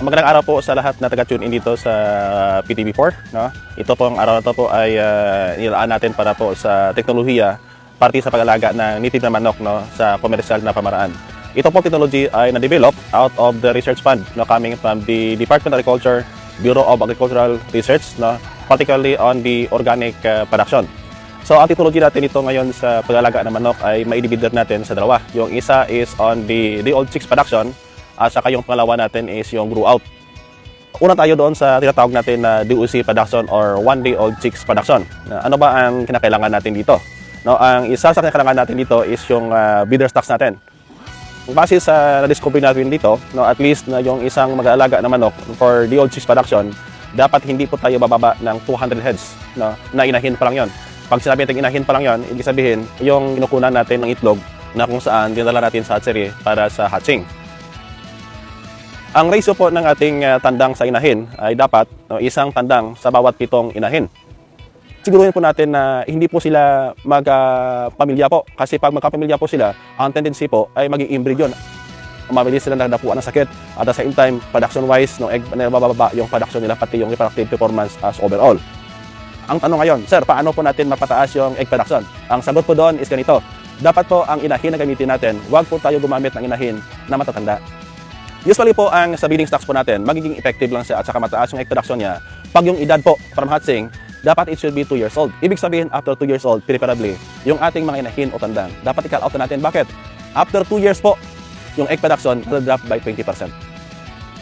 Magandang araw po sa lahat na taga-tune in dito sa PTV4. No? Ito pong araw na ito po ay nilaan natin para po sa teknolohiya parte sa pag-alaga ng native na manok, no, sa komersyal na pamaraan. Ito pong technology ay na-develop out of the research fund, no, coming from the Department of Agriculture, Bureau of Agricultural Research, no, particularly on the organic production. So ang technology natin ito ngayon sa pag-alaga ng manok ay maidibidder natin sa dalawa. Yung isa is on the day-old chicks production, at saka yung pangalawa natin is yung grow out. Una tayo doon sa tinatawag natin na DOC production or one-day-old chicks production. Ano ba ang kinakailangan natin dito? No, ang isa sa kinakailangan natin dito is yung breeder stocks natin. Base sa na-discover natin dito, no, at least na yung isang mag-aalaga na manok for day-old chicks production, dapat hindi po tayo bababa ng 200 heads, no, na inahin pa lang yon. Pag sinabi natin inahin pa lang yon, ibig sabihin yung kinukunan natin ng itlog na kung saan dinala natin sa hatchery para sa hatching. Ang ratio po ng ating tandang sa inahin ay dapat, no, isang tandang sa bawat 7 inahin. Siguruhin po natin na hindi po sila magpamilya po. Kasi pag magkapamilya po sila, ang tendency po ay maging inbreed yun. Mabilis sila nagdapuan ng sakit. At the same time, production-wise, no, egg, nabababa yung production nila, pati yung reproductive performance as overall. Ang tanong ngayon, sir, paano po natin mapataas yung egg production? Ang sagot po doon is ganito. Dapat po ang inahin na gamitin natin, huwag po tayo gumamit ng inahin na matatanda. Usually po, ang sa breeding stocks po natin, magiging effective lang siya at saka mataas yung egg production niya. Pag yung edad po from hatching, dapat it should be 2 years old. Ibig sabihin, after 2 years old, preferably, yung ating mga inahin o tandang, dapat i-call out na natin. Bakit? After 2 years po, yung egg production will drop by 20%.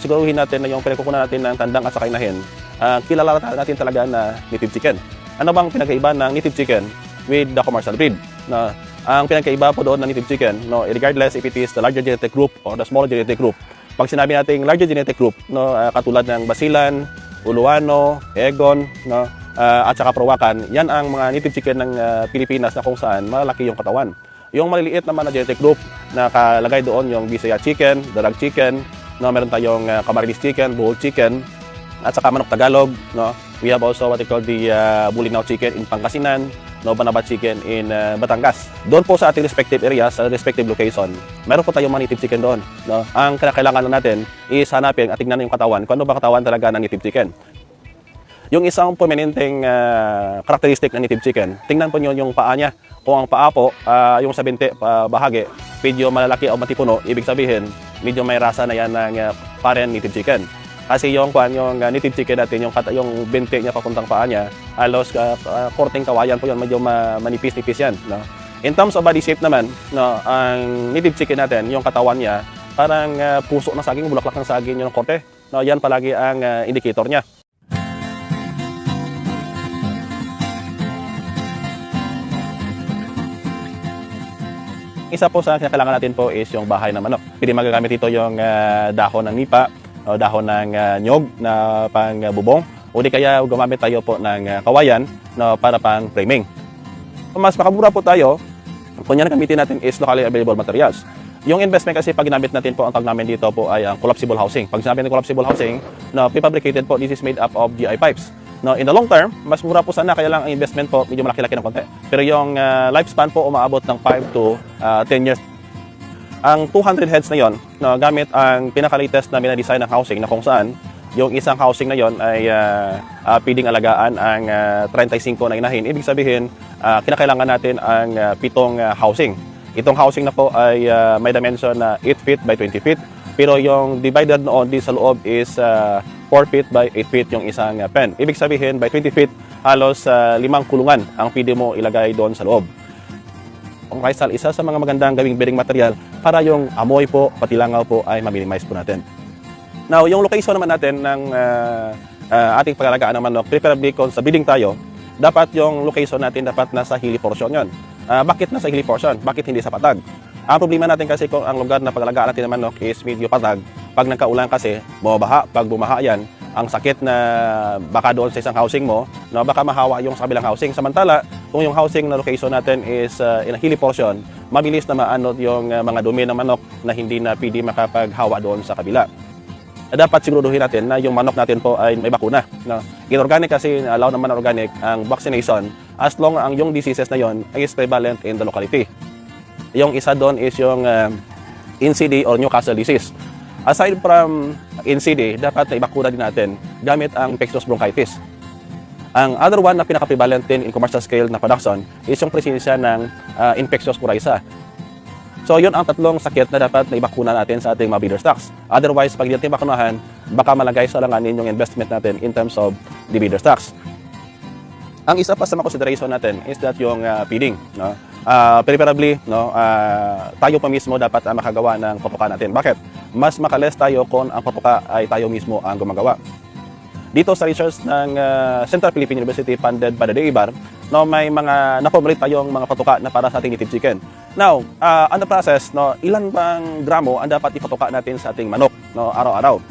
Siguruhin natin na yung pinagkukunan natin ng tandang at saka inahin, kilala natin talaga na native chicken. Ano bang pinagkaiba ng native chicken with the commercial breed? Na ang pinagkaiba po doon ng native chicken, no, regardless if it is the larger genetic group or the smaller genetic group. Pag sinabi nating larger genetic group, no, katulad ng Basilan, Uluano, Egon, no, at saka Prowakan, yan ang mga native chicken ng Pilipinas na kung saan malaki yung katawan. Yung maliliit naman na genetic group, nakalagay doon yung Bisaya chicken, Darag chicken, no, meron tayong Camarines chicken, Bohol chicken, at saka manok Tagalog. No. We have also what we call the Bulinaw chicken in Pangasinan, no, Banabat chicken in Batangas. Doon po sa ating respective areas, sa respective location, meron po tayong mga native chicken doon. No? Ang kailangan lang natin is hanapin at tingnan yung katawan, kung ano ba katawan talaga ng native chicken. Yung isang permanenteng karakteristik ng native chicken, tingnan po nyo yung paa niya. Kung ang paa po, yung sa binti, bahagi, medyo malalaki o matipuno, ibig sabihin, medyo may rasa na yan ng parent native chicken. Kasi yung native chicken natin, yung binti niya papuntang paa niya, halos korteng kawayan po yun, medyo manipis-nipis yan. No? In terms of body shape naman, no, ang native chicken natin, yung katawan niya, parang puso ng saging, bulaklak ng saging yung korte. No? Yan palagi ang indicator niya. Isa po sa kailangan natin po is yung bahay ng manok. Pwede magagamit ito yung dahon ng nipa, o dahon ng nyog na pangbubong, o di kaya gumamit tayo po ng kawayan na para pang framing. Mas makamura po tayo kung yan gamitin natin is locally available materials. Yung investment kasi pag ginamit natin po, ang tawag namin dito po ay ang collapsible housing. Pag sinabi ng collapsible housing, na prefabricated po, this is made up of GI pipes. No, in the long term, mas mura po sana, kaya lang ang investment po medyo malaki-laki ng konti. Pero yung lifespan po umaabot ng 5 to 10 years. Ang 200 heads na yon, no, gamit ang pinaka-latest na minadesign ng housing na kung saan yung isang housing na yon ay pwedeng alagaan ang 35 na inahin. Ibig sabihin, kinakailangan natin ang 7 housing. Itong housing na po ay may dimension na 8 feet by 20 feet. Pero yung divided noon di sa loob is 4 feet by 8 feet yung isang pen. Ibig sabihin, by 20 feet, halos 5 kulungan ang pwede mo ilagay doon sa loob. Ang Rizal, isa sa mga magandang gawing bedding material para yung amoy po, pati langaw po ay ma-minimize po natin. Now, yung location naman natin ng ating pag-alagaan ng manok, preferably kung sa breeding tayo, dapat yung location natin dapat nasa hilly portion yon. Bakit nasa hilly portion? Bakit hindi sa patag? Ang problema natin kasi kung ang lugar na pag-alagaan natin ng manok is medyo patag, pag nagkaulan kasi, bumabaha. Pag bumaha yan, ang sakit na baka doon sa isang housing mo, no, baka mahawa yung sa kabilang housing. Samantala, kung yung housing na location natin is in a hilly portion, mabilis na maanod yung mga dumi ng manok na hindi na pwede makapaghawa doon sa kabila. Dapat siguraduhin natin na yung manok natin po ay may bakuna. No? In organic kasi, allow naman na organic ang vaccination as long ang yung diseases na yon is prevalent in the locality. Yung isa doon is yung NCD or Newcastle disease. Aside from NCD, dapat na ibakuna din natin gamit ang infectious bronchitis. Ang other one na pinaka-prevalent din in commercial scale na production is yung presensya ng infectious coryza. So yun ang tatlong sakit na dapat na ibakuna natin sa ating mga breeder stocks. Otherwise, pag hindi natin bakunahan, baka malagay sa langanin yung investment natin in terms of the breeder stocks. Ang isa pa sa mga consideration natin is that yung feeding. No? Preferably, no, tayo pa mismo dapat makagawa ng patuka natin. Bakit? Mas makales tayo kung ang patuka ay tayo mismo ang gumagawa. Dito sa research ng Central Philippine University funded by the DAIBAR, no, may mga na-formulate tayong mga patuka na para sa ating native chicken. Now, on the process, no, ilan bang gramo ang dapat ipatuka natin sa ating manok, no, araw-araw?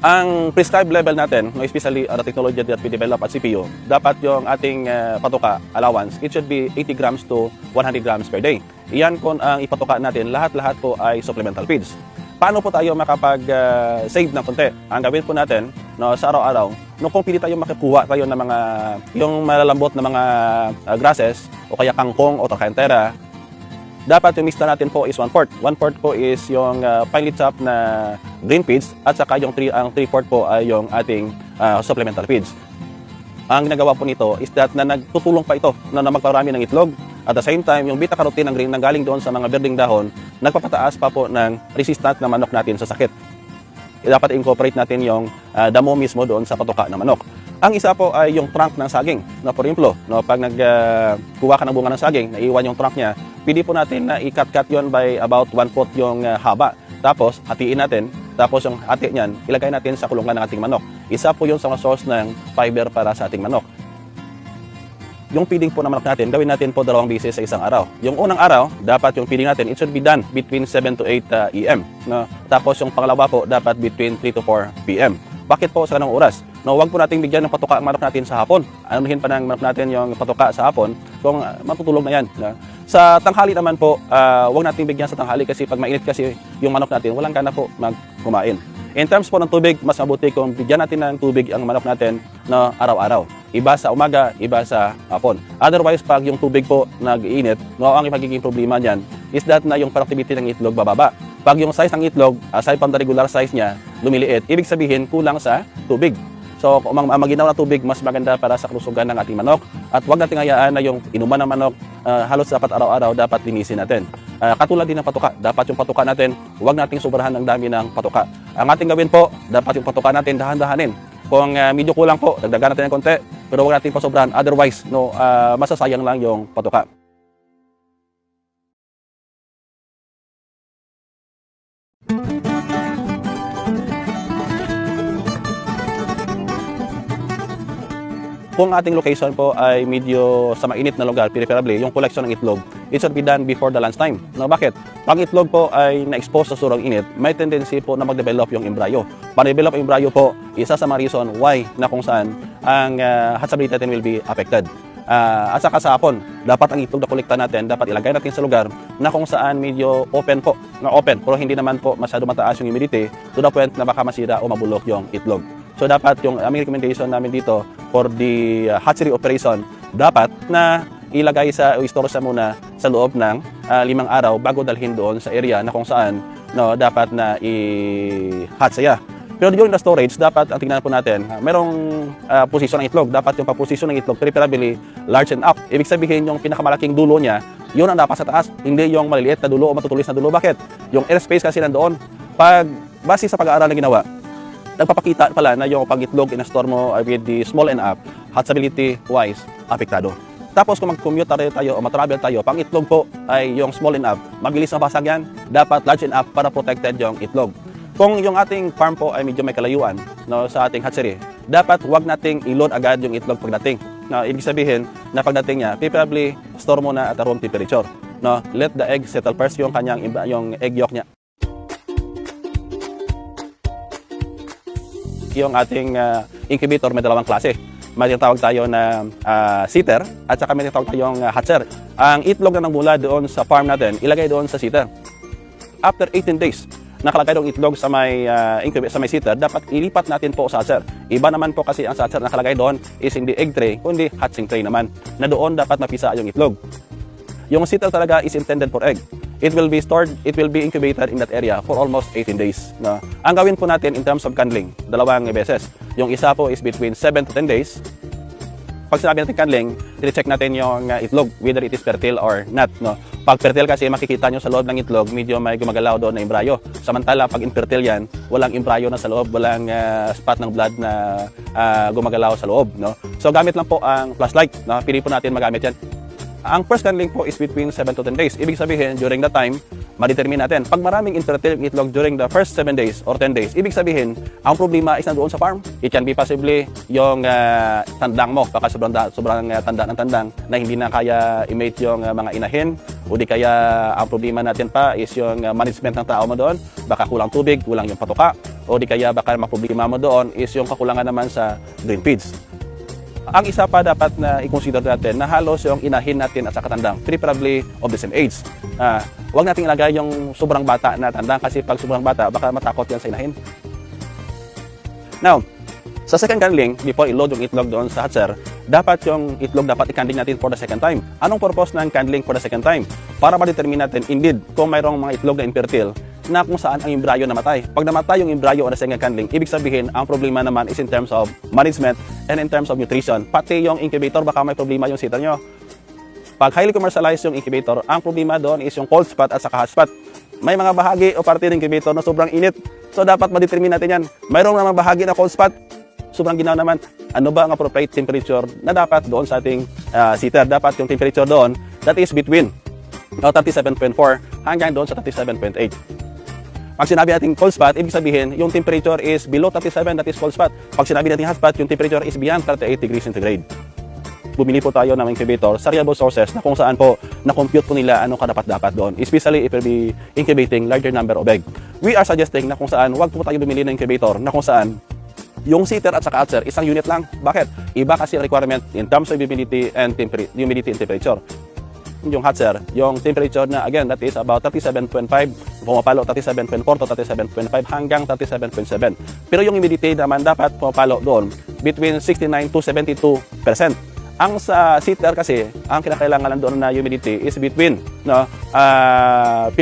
Ang prescribed level natin, no, especially the technology that we develop at CPU, dapat yung ating patuka allowance, it should be 80 grams to 100 grams per day. Iyan kung ang ipatuka natin, lahat-lahat po ay supplemental feeds. Paano po tayo makapag-save ng konti? Ang gawin po natin, no, sa araw-araw, no, kung pili tayo makukuha tayo ng mga yung malalambot na mga grasses o kaya kangkong o trochanthera, dapat yung mix na natin po is 1/4. 1/4 po is yung finely chopped na green feeds at saka yung 3/4 po ay yung ating supplemental feeds. Ang ginagawa po nito is that na nagtutulong pa ito na magparami ng itlog. At the same time, yung beta-carotene ng green nanggaling doon sa mga berdeng dahon, nagpapataas pa po ng resistant na manok natin sa sakit. Dapat incorporate natin yung damo mismo doon sa patuka ng manok. Ang isa po ay yung trunk ng saging. No, for example, no, pag nagkuha ka ng bunga ng saging, naiwan yung trunk niya, pwede po natin na i-cut-cut yon by about 1/4 yung haba. Tapos, hatiin natin. Tapos yung hati niyan, ilagay natin sa kulungan ng ating manok. Isa po yun sa mga source ng fiber para sa ating manok. Yung feeding po ng manok natin, gawin natin po 2 beses sa isang araw. Yung unang araw, dapat yung feeding natin, it should be done between 7 to 8 AM. No? Tapos yung pangalawa po, dapat between 3 to 4 PM. Bakit po sa kanang oras? No, wag po nating bigyan ng patuka ang manok natin sa hapon. Anuhin pa ng manok natin yung patuka sa hapon kung matutulog na yan. No? Sa tanghali naman po, wag nating bigyan sa tanghali kasi pag mainit kasi yung manok natin, walang gana po magkumain. In terms po ng tubig, mas mabuti kung bigyan natin ng tubig ang manok natin na araw-araw. Iba sa umaga, iba sa hapon. Otherwise, pag yung tubig po nag-iinit, no, ang magiging problema niyan is that na yung productivity ng itlog bababa. Pag yung size ng itlog, aside from the regular size niya, lumiliit, ibig sabihin kulang sa tubig. So, kung maginaw na tubig, mas maganda para sa kalusugan ng ating manok. At huwag nating hayaan na yung inuman ng manok, halos dapat araw-araw, dapat linisin natin. Katulad din ng patuka. Dapat yung patuka natin, huwag nating sobrahan ng dami ng patuka. Ang ating gawin po, dapat yung patuka natin dahan-dahanin. Kung medyo kulang po, dagdagan natin ng konti, pero huwag natin pasobrahan. Otherwise, no, masasayang lang yung patuka. Kung ating location po ay medyo sa mainit na lugar, preferably yung collection ng itlog, it should be done before the lunchtime. No, bakit? Pag itlog po ay na-expose sa sobrang init, may tendency po na mag-develop yung embryo. Para develop yung embryo po, isa sa mga reason why na kung saan ang hatchability natin will be affected. At saka sa hapon, dapat ang itlog na kolekta natin, dapat ilagay natin sa lugar na kung saan medyo open po, na open, pero hindi naman po masyado mataas yung humidity to the point na baka masira o mabulok yung itlog. So dapat yung aming recommendation namin dito for the hatchery operation, dapat na ilagay o istore sa muna sa loob ng 5 araw bago dalhin doon sa area na kung saan no, dapat na i-hatch siya. Pero during the storage, dapat ang tingnan po natin, merong posisyon ng itlog. Dapat yung paposisyon ng itlog, preferably large and up. Ibig sabihin, yung pinakamalaking dulo niya, yun ang dapat sa taas, hindi yung maliliit na dulo o matutulis na dulo. Bakit? Yung airspace kasi nandoon. Pag base sa pag-aaral na ginawa, nagpapakita pala na yung pag-itlog in-store mo with the small and up, hatchability-wise, apektado. Tapos kung mag-commute tayo o matravel tayo, pang itlog po ay yung small and up, mabilis mabasag yan, dapat large and up para protected yung itlog. Kung yung ating farm po ay medyo may kalayuan no, sa ating hatchery, dapat huwag nating i-load agad yung itlog pagdating. No, ibig sabihin na pagdating niya, preferably store muna at room temperature. No, let the egg settle first yung kanyang yung egg yolk niya. Yung ating incubator may 2 klase. May tinatawag tayo na seater at saka may tinatawag tayong hatcher. Ang itlog na nangmula doon sa farm natin, ilagay doon sa seater. After 18 days, nakalagay yung itlog sa may incubator, sa may seater, dapat ilipat natin po sa hatcher. Iba naman po kasi ang sa hatcher nakalagay doon is hindi egg tray, kundi hatching tray naman. Na doon dapat mapisa yung itlog. Yung seater talaga is intended for egg. it will be stored, it will be incubated in that area for almost 18 days. No? Ang gawin po natin in terms of candling, dalawang beses. Yung isa po is between 7 to 10 days. Pag sinabi natin candling, i-check natin yung itlog, whether it is fertile or not. No? Pag fertile kasi, makikita nyo sa loob ng itlog, medyo may gumagalaw doon na embryo. Samantala, pag infertile yan, walang embryo na sa loob, walang spot ng blood na gumagalaw sa loob. No? So, gamit lang po ang flashlight. No? Pili po natin magamit yan. Ang first candling po is between 7 to 10 days. Ibig sabihin, during that time, ma-determine natin. Pag maraming infertile itlog during the first 7 days or 10 days, ibig sabihin, ang problema is nandoon sa farm. It can be possibly yung tandang mo, baka sobrang tanda ng tandang na hindi na kaya i-mate yung mga inahin, o di kaya ang problema natin pa is yung management ng tao mo doon, baka kulang tubig, kulang yung patuka, o di kaya baka problema mo doon is yung kakulangan naman sa green feeds. Ang isa pa dapat na i-consider natin na halos yung inahin natin at sa katandang, preferably of the same age. Huwag natin ilagay yung sobrang bata na tandang kasi pag sobrang bata, baka matakot yan sa inahin. Now, sa second candling, before i-load yung itlog doon sa hatcher, dapat yung itlog dapat i-candling natin for the second time. Anong purpose ng candling for the second time? Para ma-determine natin, indeed, kung mayroong mga itlog na infertile, na kung saan ang embryo namatay. Pag namatay yung embryo on the second candling, ibig sabihin, ang problema naman is in terms of management and in terms of nutrition. Pati yung incubator, baka may problema yung sitter nyo. Pag highly commercialized yung incubator, ang problema doon is yung cold spot at saka hot spot. May mga bahagi o parte ng incubator na sobrang init. So, dapat ma-determine natin yan. Mayroong namang bahagi na cold spot, sobrang ginaw naman. Ano ba ang appropriate temperature na dapat doon sa ating sitter? Dapat yung temperature doon, that is between 37.4 hanggang doon sa 37.8. Pag sinabi natin cold spot, ibig sabihin, yung temperature is below 37, that is cold spot. Pag sinabi natin hot spot, yung temperature is beyond 38 degrees centigrade. Bumili po tayo ng incubator sa reliable sources na kung saan po na-compute po nila anong kadapat-dapat doon. Especially if we'll be incubating larger number of egg. We are suggesting na kung saan, wag po tayo bumili ng incubator na kung saan yung sitter at saka hatcher, isang unit lang. Bakit? Iba kasi requirement in terms of humidity and temperature. Yung hatcher, yung temperature na again that is about 37.5, pumapalo 37.4 to 37.5 hanggang 37.7. Pero yung humidity naman dapat pumapalo doon between 69 to 72%. Ang sa sitter kasi, ang kinakailangan doon na humidity is between 59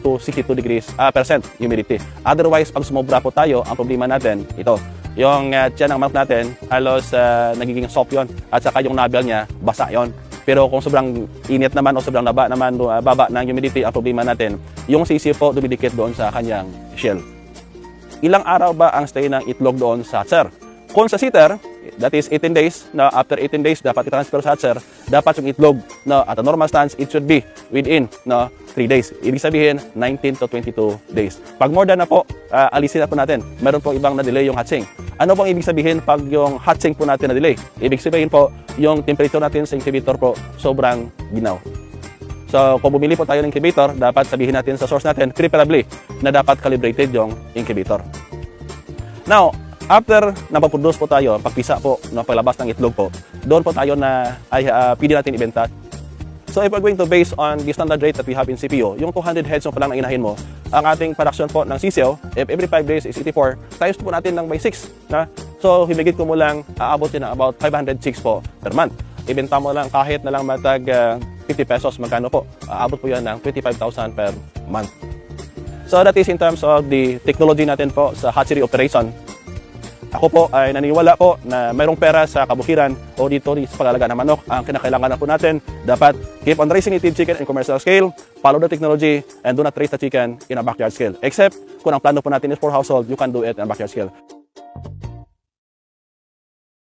to 62 degrees percent humidity. Otherwise, pag sumobra po tayo, ang problema natin ito. Yung tiyan ng manok natin, halos nagiging soft yon at saka yung navel niya, basa yon. Pero kung sobrang init naman o sobrang baba ng humidity, ang problema natin, yung sisi po dumidikit doon sa kanyang shell. Ilang araw ba ang stay ng itlog doon sa hatcher? Kung sa sitter, that is 18 days, na after 18 days dapat i-transfer sa hatcher, dapat yung itlog at a normal stance, it should be within 3 days. Ibig sabihin, 19 to 22 days. Pag more than na po, alisin na po natin. Meron po ibang na-delay yung hatching. Ano pong ibig sabihin pag yung hatching po natin na-delay? Ibig sabihin po, yung temperature natin sa incubator po, sobrang ginaw. So, kung bumili po tayo ng incubator, dapat sabihin natin sa source natin, preferably, na dapat calibrated yung incubator. Now, after napaproduce po tayo, pagpisa po, paglabas ng itlog po, doon po tayo na pwede natin ibenta. So if we're going to base on the standard rate that we have in CPO, yung 200 heads mo pa lang na inahin mo, ang ating production po ng CCO, if every 5 days is 84, times po natin ng by 6. So himigit ko mo lang, aabot yun na about 506 po per month. Ibenta mo lang kahit na lang matag 50 pesos, magkano po? Aabot po yan ng 25,000 per month. So that is in terms of the technology natin po sa hatchery operation. Ako po ay naniniwala po na mayroong pera sa kabukiran o dito sa pag-alaga ng manok. Ang kinakailangan na po natin, dapat keep on raising native chicken in commercial scale, follow the technology, and do not raise the chicken in a backyard scale. Except kung ang plano po natin is for household, you can do it in a backyard scale.